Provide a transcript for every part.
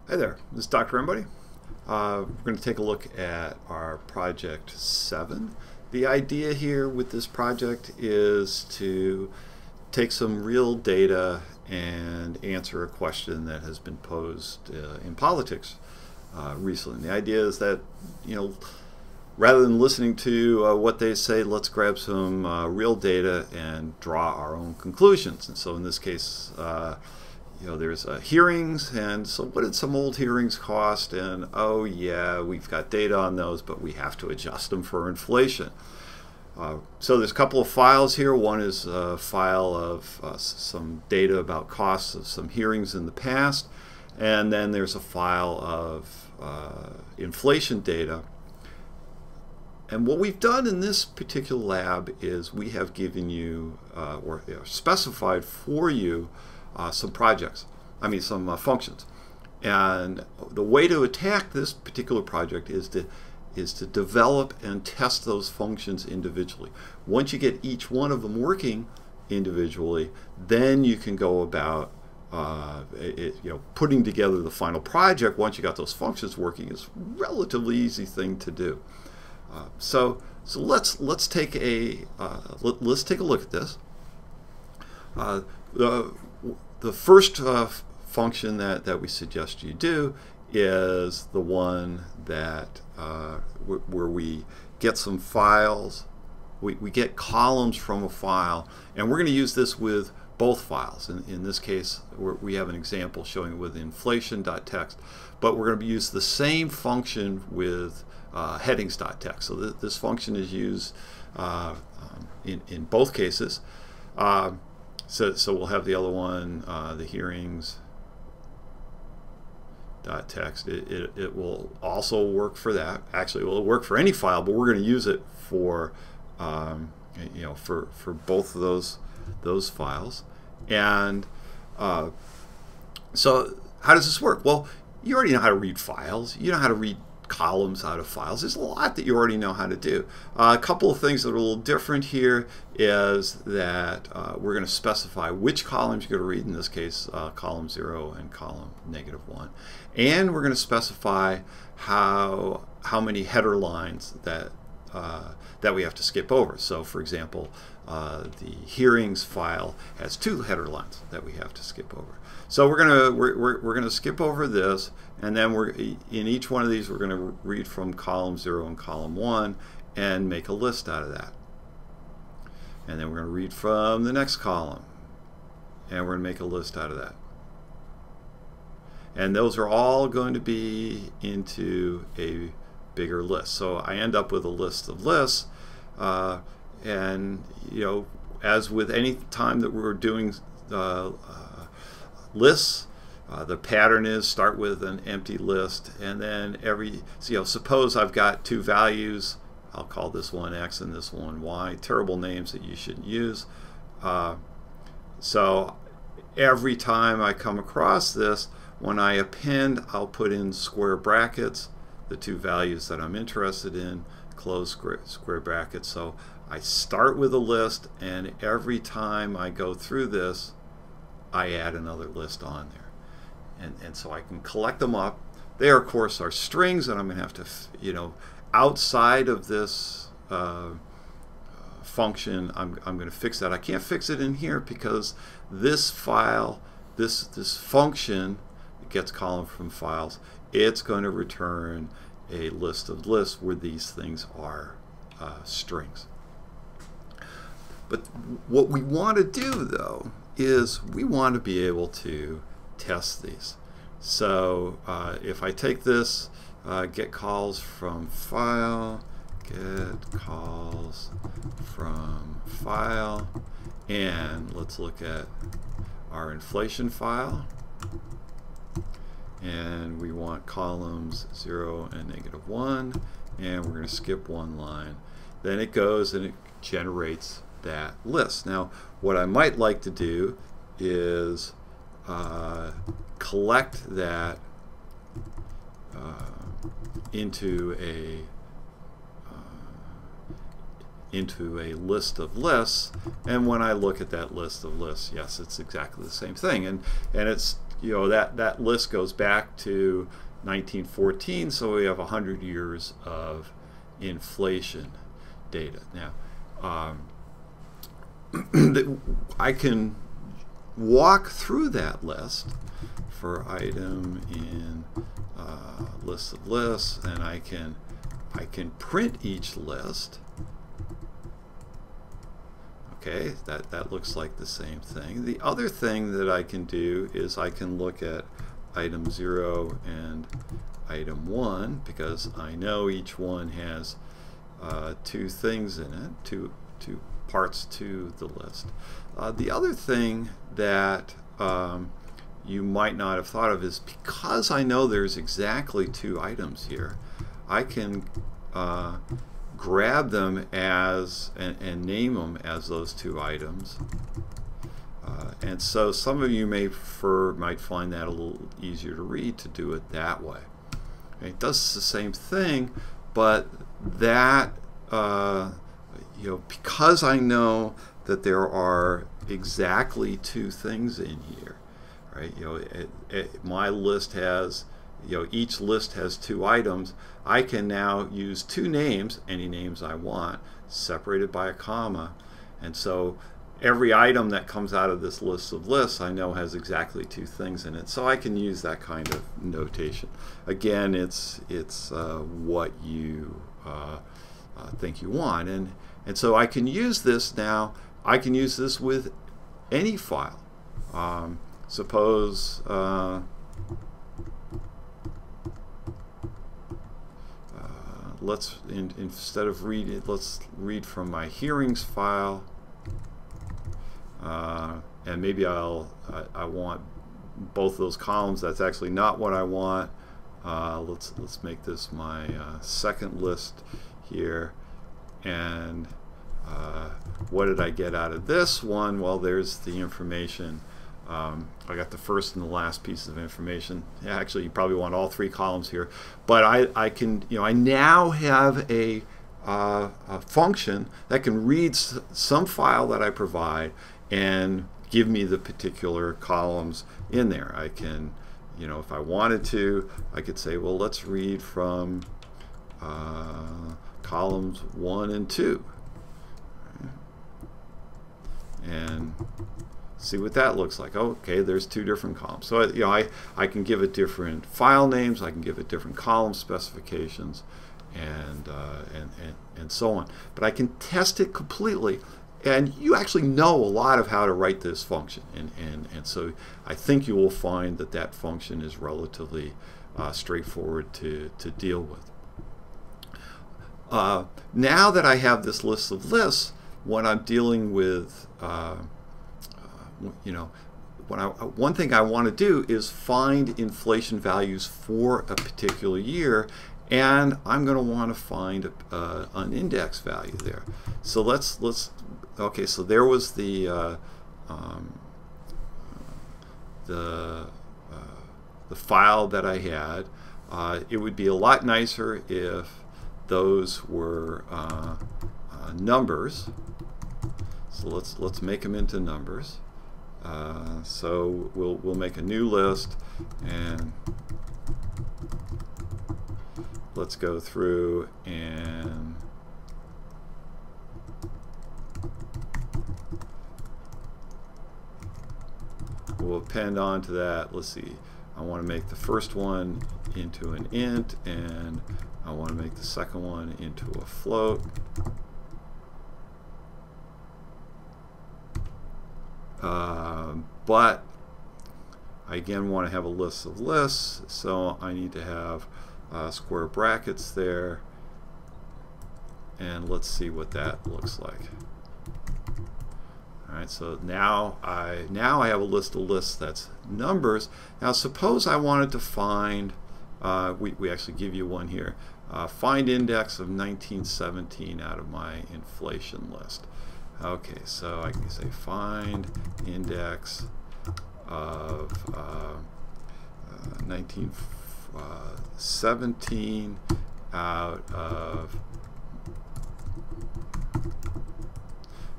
Hi there, this is Dr. Everybody. We're going to take a look at our project 7. The idea here with this project is to take some real data and answer a question that has been posed in politics recently. The idea is that, rather than listening to what they say, let's grab some real data and draw our own conclusions. And so in this case, there's hearings, and so what did some old hearings cost? And oh yeah, we've got data on those, but we have to adjust them for inflation. So there's a couple of files here. One is a file of some data about costs of some hearings in the past, and then there's a file of inflation data. And what we've done in this particular lab is we have given you, or specified for you, some functions. And the way to attack this particular project is to develop and test those functions individually. Once you get each one of them working individually, then you can go about putting together the final project. Once you got those functions working, is a relatively easy thing to do. So let's take a look at this. The first function that we suggest you do is the one that where we get some files. We get columns from a file, and we're going to use this with both files. In this case, we have an example showing it with inflation.txt, but we're going to use the same function with headings.txt. So this function is used in both cases. So we'll have the other one, the hearings.txt. It will also work for that. Actually, it will work for any file, but we're going to use it for for both of those files. And so how does this work? Well, you already know how to read files. You know how to read columns out of files. There's a lot that you already know how to do. A couple of things that are a little different here is that we're going to specify which columns you're going to read, in this case column 0 and column -1, and we're going to specify how many header lines that we have to skip over. So for example, the hearings file has 2 header lines that we have to skip over. So we're gonna skip over this, and then in each one of these we're going to read from column 0 and column 1 and make a list out of that. And then we're going to read from the next column, and we're going to make a list out of that. And those are all going to be into a bigger list. So I end up with a list of lists, and as with any time that we're doing lists, the pattern is start with an empty list, and then suppose I've got 2 values. I'll call this one X and this one Y. Terrible names that you shouldn't use. So every time I come across this, when I append, I'll put in square brackets the 2 values that I'm interested in, close square brackets. So I start with a list, and every time I go through this, I add another list on there. And so I can collect them up. They, of course, are strings, and I'm going to have to, outside of this function, I'm going to fix that. I can't fix it in here because this file, this function gets column from files. It's going to return a list of lists where these things are strings. But what we want to do, though, is we want to be able to test these. So if I take this, get calls from file, and let's look at our inflation file, and we want columns 0 and -1, and we're going to skip 1 line. Then it goes and it generates that list. Now what I might like to do is collect that into a list of lists, and when I look at that list of lists, yes, it's exactly the same thing, and it's that list goes back to 1914, so we have 100 years of inflation data. Now, I can walk through that list for item in list of lists, and I can print each list. Okay, that looks like the same thing. The other thing that I can do is I can look at item 0 and item 1, because I know each one has two things in it, two parts to the list. The other thing that you might not have thought of is, because I know there's exactly 2 items here, I can grab them as and name them as those 2 items. And so some of you might find that a little easier to read, to do it that way. Okay, it does the same thing, but that because I know that there are exactly 2 things in here, right? My list has, each list has 2 items. I can now use 2 names, any names I want, separated by a comma, and so every item that comes out of this list of lists I know has exactly 2 things in it. So I can use that kind of notation. Again, it's what you think you want, and so I can use this now. I can use this with any file. Suppose instead of reading, let's read from my hearings file, and maybe I want both those columns. That's actually not what I want. Let's make this my second list here, and what did I get out of this one? Well, there's the information. I got the first and the last piece of information. Yeah, actually, you probably want all 3 columns here, but I can, I now have a function that can read some file that I provide and give me the particular columns in there. I can, if I wanted to, I could say, well, let's read from columns 1 and 2, and see what that looks like. Okay, there's 2 different columns. So I can give it different file names, I can give it different column specifications, and so on. But I can test it completely, and you actually know a lot of how to write this function, and so I think you will find that function is relatively straightforward to deal with. Now that I have this list of lists, when I'm dealing with one thing I want to do is find inflation values for a particular year, and I'm going to want to find an index value there. So okay, so there was the file that I had. It would be a lot nicer if those were numbers. So let's make them into numbers. So we'll make a new list, and let's go through and we'll append on to that. Let's see, I want to make the first one into an int, and I want to make the second one into a float. But I again want to have a list of lists, so I need to have square brackets there, and let's see what that looks like. Alright, so now I have a list of lists that's numbers. Now suppose I wanted to find, we actually give you one here, find index of 1917 out of my inflation list. Okay, so I can say find index of 1917 out of,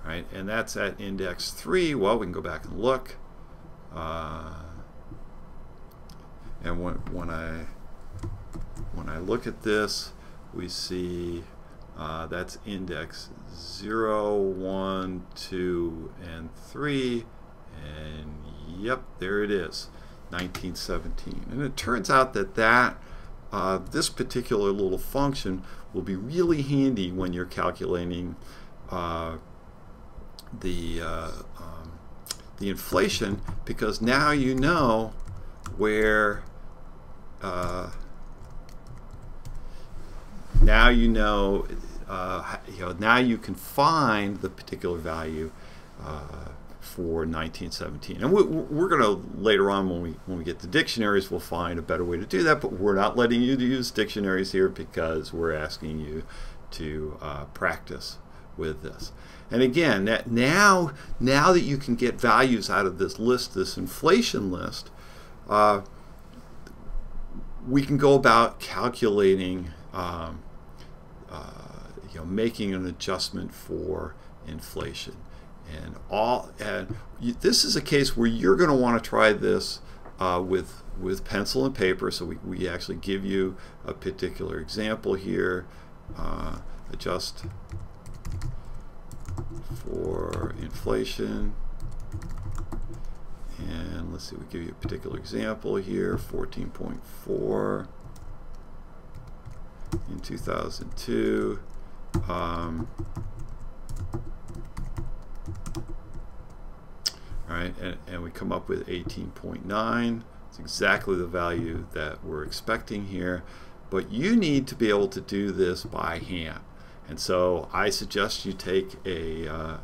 right, and that's at index 3. Well, we can go back and look. And when I look at this, we see that's index 0, 1, 2, and 3, and yep, there it is, 1917. And it turns out that this particular little function will be really handy when you're calculating the inflation, because now you know where now you can find the particular value for 1917. And we're going to later on, when we get to dictionaries, we'll find a better way to do that, but we're not letting you use dictionaries here because we're asking you to practice with this. And again, now that you can get values out of this list, this inflation list, we can go about calculating, making an adjustment for inflation. And this is a case where you're going to want to try this with pencil and paper. So we actually give you a particular example here. Adjust for inflation, and let's see, we give you a particular example here, 14.4 in 2002. Right, and we come up with 18.9. It's exactly the value that we're expecting here, but you need to be able to do this by hand. And so I suggest you take a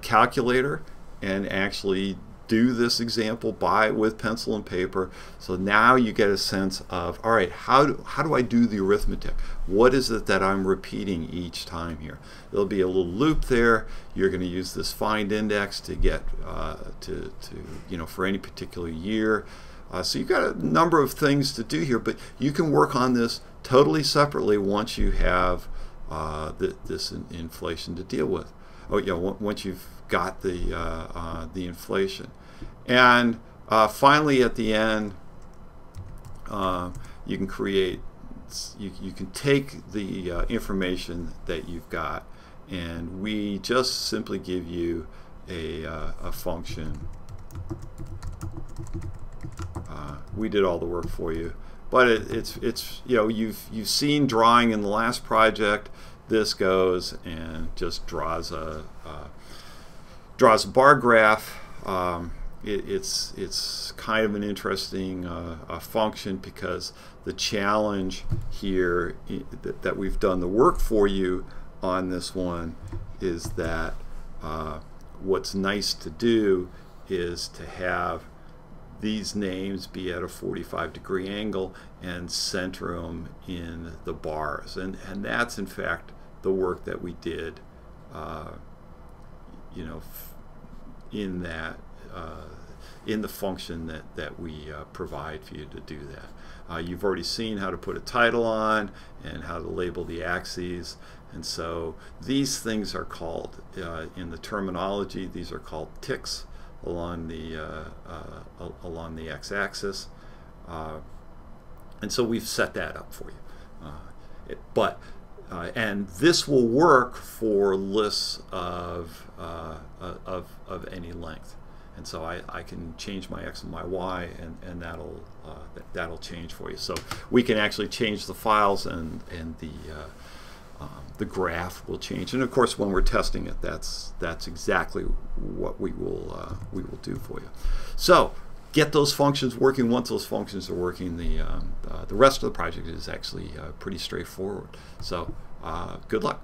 calculator and actually do this example with pencil and paper. So now you get a sense of, all right, how do I do the arithmetic? What is it that I'm repeating each time here? There'll be a little loop there. You're going to use this find index to get for any particular year. So you've got a number of things to do here, but you can work on this totally separately once you have this inflation to deal with. Once you've got the inflation. And finally, at the end, you can create, you can take the information that you've got, and we just simply give you a function. We did all the work for you, but it's you've seen drawing in the last project. This goes and just draws a bar graph. It's kind of an interesting function, because the challenge here that we've done the work for you on this one is that what's nice to do is to have these names be at a 45-degree angle and center them in the bars, and that's in fact the work that we did in that in the function that we provide for you to do that. You've already seen how to put a title on and how to label the axes, and so these things are called, in the terminology, these are called ticks along the x-axis, and so we've set that up for you. And this will work for lists of any length. And so I can change my x and my y, and that'll change for you. So we can actually change the files, and the graph will change. And of course, when we're testing it, that's exactly what we will do for you. So get those functions working. Once those functions are working, the rest of the project is actually pretty straightforward. So good luck.